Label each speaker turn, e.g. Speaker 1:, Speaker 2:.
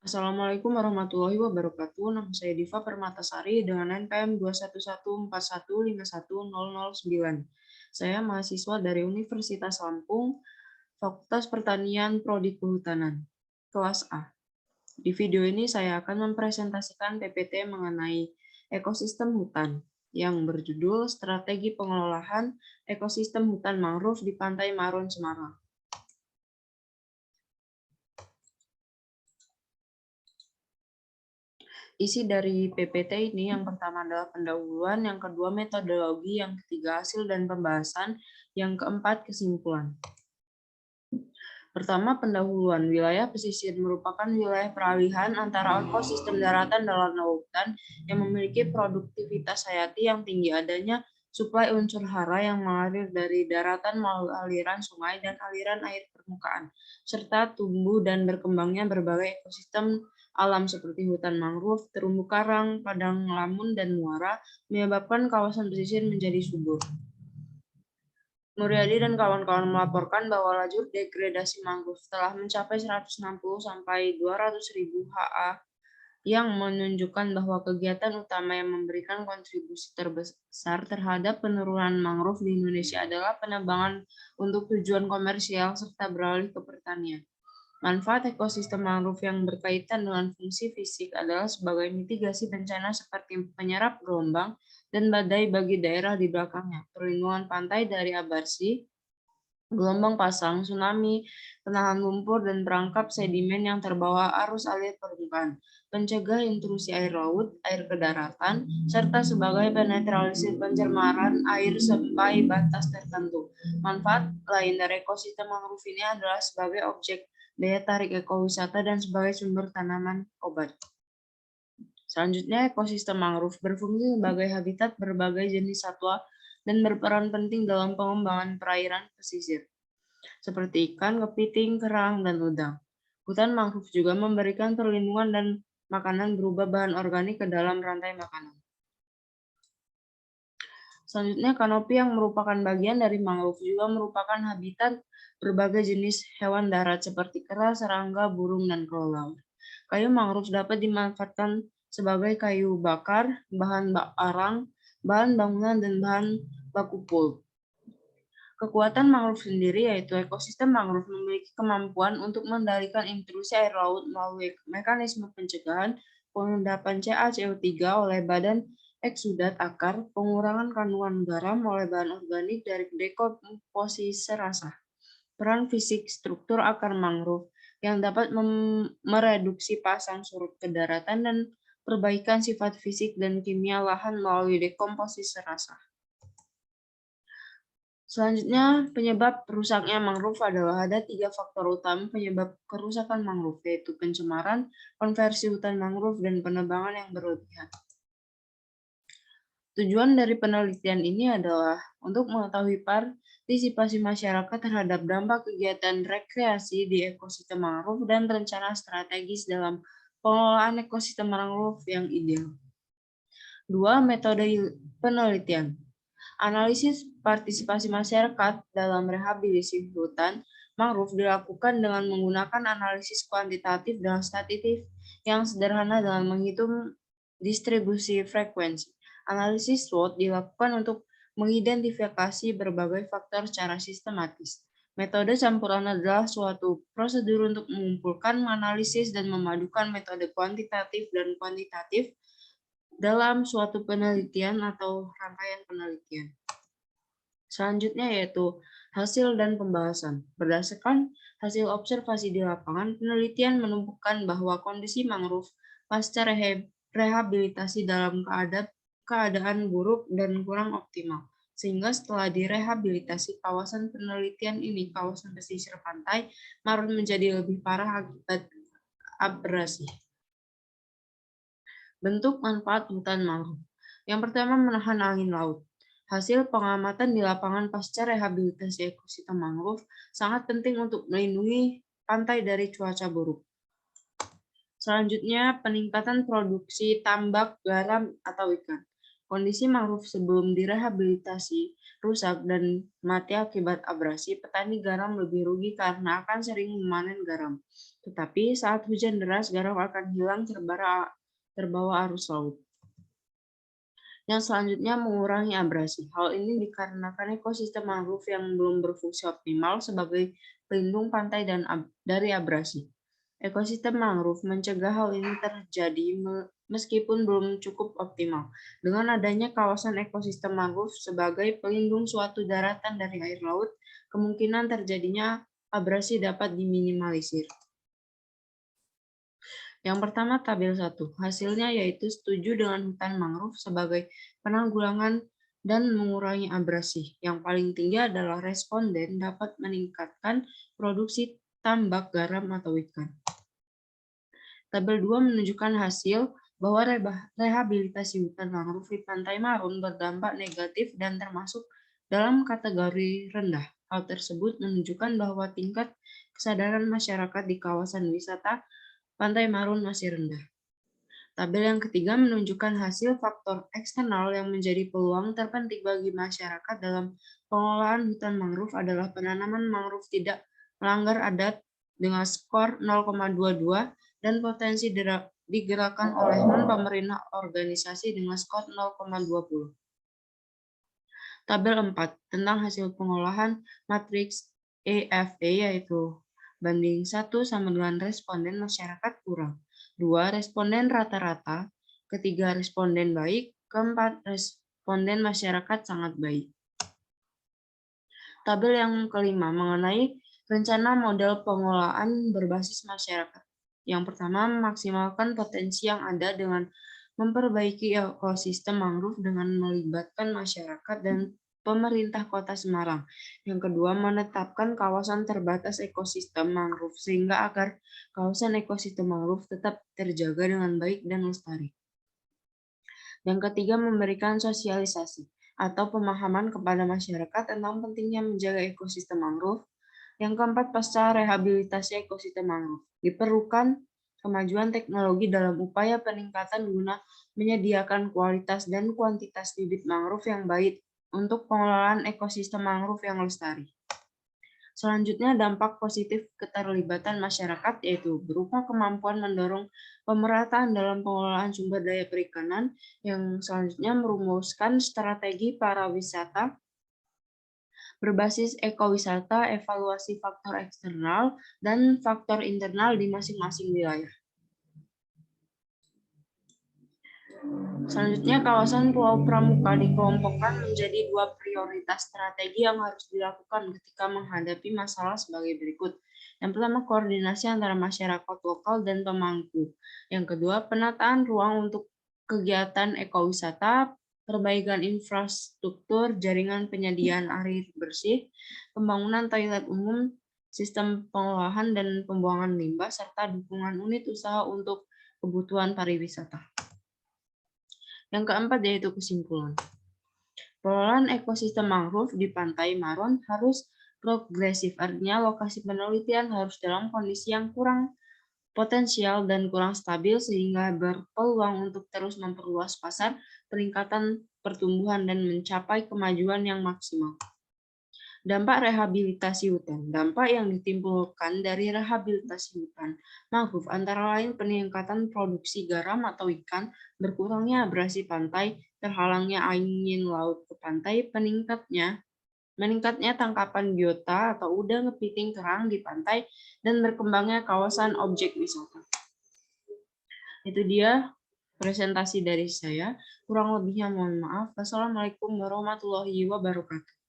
Speaker 1: Assalamualaikum warahmatullahi wabarakatuh. Nama saya Diva Permatasari dengan NPM 21141510009. Saya mahasiswa dari Universitas Lampung, Fakultas Pertanian Prodi Kehutanan, kelas A. Di video ini saya akan mempresentasikan PPT mengenai ekosistem hutan yang berjudul Strategi Pengelolaan Ekosistem Hutan Mangrove di Pantai Maron, Semarang. Isi dari PPT ini yang pertama adalah pendahuluan, yang kedua metodologi, yang ketiga hasil dan pembahasan, yang keempat kesimpulan. Pertama, pendahuluan. Wilayah pesisir merupakan wilayah peralihan antara ekosistem daratan dan lautan yang memiliki produktivitas hayati yang tinggi. Adanya suplai unsur hara yang mengalir dari daratan melalui aliran sungai dan aliran air permukaan, serta tumbuh dan berkembangnya berbagai ekosistem alam seperti hutan mangrove, terumbu karang, padang lamun, dan muara, menyebabkan kawasan pesisir menjadi subur. Muryadi dan kawan-kawan melaporkan bahwa lajur degradasi mangrove telah mencapai 160 sampai 200.000 ha yang menunjukkan bahwa kegiatan utama yang memberikan kontribusi terbesar terhadap penurunan mangrove di Indonesia adalah penebangan untuk tujuan komersial serta beralih ke pertanian. Manfaat ekosistem mangrove yang berkaitan dengan fungsi fisik adalah sebagai mitigasi bencana seperti penyerap gelombang dan badai bagi daerah di belakangnya, perlindungan pantai dari abrasi, gelombang pasang, tsunami, penahan lumpur, dan perangkap sedimen yang terbawa arus air permukaan, pencegah intrusi air laut, air ke daratan, serta sebagai penetralisir pencemaran air sampai batas tertentu. Manfaat lain dari ekosistem mangrove ini adalah sebagai objek daya tarik ekowisata dan sebagai sumber tanaman obat. Selanjutnya, ekosistem mangrove berfungsi sebagai habitat berbagai jenis satwa dan berperan penting dalam pengembangan perairan pesisir, seperti ikan, kepiting, kerang, dan udang. Hutan mangrove juga memberikan perlindungan dan makanan berupa bahan organik ke dalam rantai makanan. Selanjutnya, kanopi yang merupakan bagian dari mangrove juga merupakan habitat berbagai jenis hewan darat seperti kera, serangga, burung, dan kelelawar. Kayu mangrove dapat dimanfaatkan sebagai kayu bakar, bahan arang, bahan bangunan, dan bahan baku pulp. Kekuatan mangrove sendiri yaitu ekosistem mangrove memiliki kemampuan untuk mengendalikan intrusi air laut melalui mekanisme pencegahan pengendapan CaCO3 oleh badan eksudat akar, pengurangan kandungan garam oleh bahan organik dari dekomposisi serasa. Peran fisik struktur akar mangrove yang dapat mereduksi pasang surut ke daratan dan perbaikan sifat fisik dan kimia lahan melalui dekomposisi serasa. Selanjutnya, penyebab rusaknya mangrove adalah ada 3 faktor utama penyebab kerusakan mangrove, yaitu pencemaran, konversi hutan mangrove, dan penebangan yang berlebihan. Tujuan dari penelitian ini adalah untuk mengetahui partisipasi masyarakat terhadap dampak kegiatan rekreasi di ekosistem mangrove dan rencana strategis dalam pengelolaan ekosistem mangrove yang ideal. 2. Metode penelitian. Analisis partisipasi masyarakat dalam rehabilitasi hutan mangrove dilakukan dengan menggunakan analisis kuantitatif dan kualitatif yang sederhana dengan menghitung distribusi frekuensi. Analisis SWOT dilakukan untuk mengidentifikasi berbagai faktor secara sistematis. Metode campuran adalah suatu prosedur untuk mengumpulkan, menganalisis, dan memadukan metode kuantitatif dan kuantitatif dalam suatu penelitian atau rangkaian penelitian. Selanjutnya yaitu hasil dan pembahasan. Berdasarkan hasil observasi di lapangan, penelitian menemukan bahwa kondisi mangrove pasca rehabilitasi dalam keadaan buruk dan kurang optimal. Sehingga setelah direhabilitasi, kawasan penelitian ini, kawasan pesisir pantai, Maron menjadi lebih parah akibat abrasi. Bentuk manfaat hutan mangrove. Yang pertama, menahan angin laut. Hasil pengamatan di lapangan pasca rehabilitasi ekosistem mangrove sangat penting untuk melindungi pantai dari cuaca buruk. Selanjutnya, peningkatan produksi tambak garam atau ikan. kondisi mangrove sebelum direhabilitasi rusak dan mati akibat abrasi, petani garam lebih rugi karena akan sering memanen garam. Tetapi saat hujan deras, garam akan hilang terbawa arus laut. Yang selanjutnya, mengurangi abrasi. Hal ini dikarenakan ekosistem mangrove yang belum berfungsi optimal sebagai pelindung pantai dari abrasi. Ekosistem mangrove mencegah hal ini terjadi meskipun belum cukup optimal. Dengan adanya kawasan ekosistem mangrove sebagai pelindung suatu daratan dari air laut, kemungkinan terjadinya abrasi dapat diminimalisir. Yang pertama, tabel 1. Hasilnya yaitu setuju dengan hutan mangrove sebagai penanggulangan dan mengurangi abrasi. Yang paling tinggi adalah responden dapat meningkatkan produksi tambak garam atau ikan. Tabel 2 menunjukkan hasil bahwa rehabilitasi hutan mangrove di Pantai Marun berdampak negatif dan termasuk dalam kategori rendah. Hal tersebut menunjukkan bahwa tingkat kesadaran masyarakat di kawasan wisata Pantai Marun masih rendah. Tabel yang ketiga menunjukkan hasil faktor eksternal yang menjadi peluang terpenting bagi masyarakat dalam pengelolaan hutan mangrove adalah penanaman mangrove tidak melanggar adat dengan skor 0,22 dan potensi digerakkan oleh non-pemerintah organisasi dengan skor 0,20. Tabel 4 tentang hasil pengolahan matriks EFE yaitu banding 1 sama dengan responden masyarakat kurang, 2 responden rata-rata, ketiga responden baik, keempat responden masyarakat sangat baik. Tabel yang kelima mengenai rencana model pengolahan berbasis masyarakat. Yang pertama, memaksimalkan potensi yang ada dengan memperbaiki ekosistem mangrove dengan melibatkan masyarakat dan pemerintah Kota Semarang. Yang kedua, menetapkan kawasan terbatas ekosistem mangrove sehingga agar kawasan ekosistem mangrove tetap terjaga dengan baik dan lestari. Yang ketiga, memberikan sosialisasi atau pemahaman kepada masyarakat tentang pentingnya menjaga ekosistem mangrove. Yang keempat, pasca rehabilitasi ekosistem mangrove. Diperlukan kemajuan teknologi dalam upaya peningkatan guna menyediakan kualitas dan kuantitas bibit mangrove yang baik untuk pengelolaan ekosistem mangrove yang lestari. Selanjutnya, dampak positif keterlibatan masyarakat yaitu berupa kemampuan mendorong pemerataan dalam pengelolaan sumber daya perikanan, yang selanjutnya merumuskan strategi pariwisata berbasis ekowisata, evaluasi faktor eksternal dan faktor internal di masing-masing wilayah. Selanjutnya, kawasan Pulau Pramuka dikelompokkan menjadi 2 prioritas strategi yang harus dilakukan ketika menghadapi masalah sebagai berikut. Yang pertama, koordinasi antara masyarakat lokal dan pemangku. Yang kedua, penataan ruang untuk kegiatan ekowisata, perbaikan infrastruktur, jaringan penyediaan air bersih, pembangunan toilet umum, sistem pengolahan dan pembuangan limbah, serta dukungan unit usaha untuk kebutuhan pariwisata. Yang keempat yaitu kesimpulan. Pengelolaan ekosistem mangrove di Pantai Marun harus progresif, artinya lokasi penelitian harus dalam kondisi yang kurang potensial dan kurang stabil sehingga berpeluang untuk terus memperluas pasar, peningkatan pertumbuhan, dan mencapai kemajuan yang maksimal. Dampak rehabilitasi hutan. Dampak yang ditimbulkan dari rehabilitasi hutan mangrove antara lain peningkatan produksi garam atau ikan, berkurangnya abrasi pantai, terhalangnya angin laut ke pantai, meningkatnya tangkapan biota atau udang kepiting kerang di pantai, dan berkembangnya kawasan objek wisata. Itu dia presentasi dari saya. Kurang lebihnya mohon maaf. Wassalamualaikum warahmatullahi wabarakatuh.